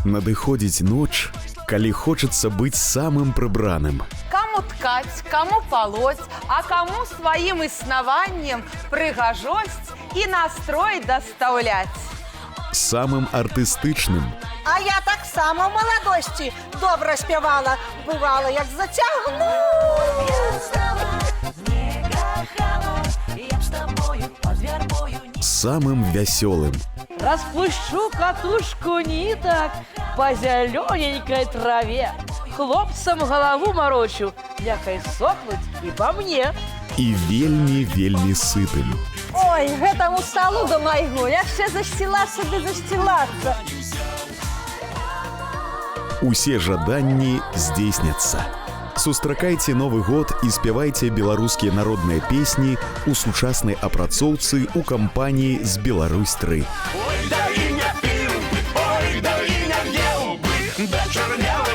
Надыходзіць ноч, калі хочацца быць самым прыбраным. Кому ткаць, кому полоть, а кому сваім існаваннем прыгажосць і настрой даставляць. Самым артыстычным. А я таксама ў маладосці добра спявала, бывала, як зацягну. Самым вясёлым. Распущу катушку ниток по зелененькой траве. Хлопцам голову морочу, някай сохнуть и по мне. І вельмі сытым. Ой, гэтаму сталу да майго, яшчэ засцілацца ды засцілацца. Усе жаданні здзейсняцца. Сустракайце Новы год і спявайце беларускія народныя песні ў сучаснай апрацоўцы ў кампаніі з Беларусь-3. Ой, да і не піў бы, ой, да і не еў бы, да чарняў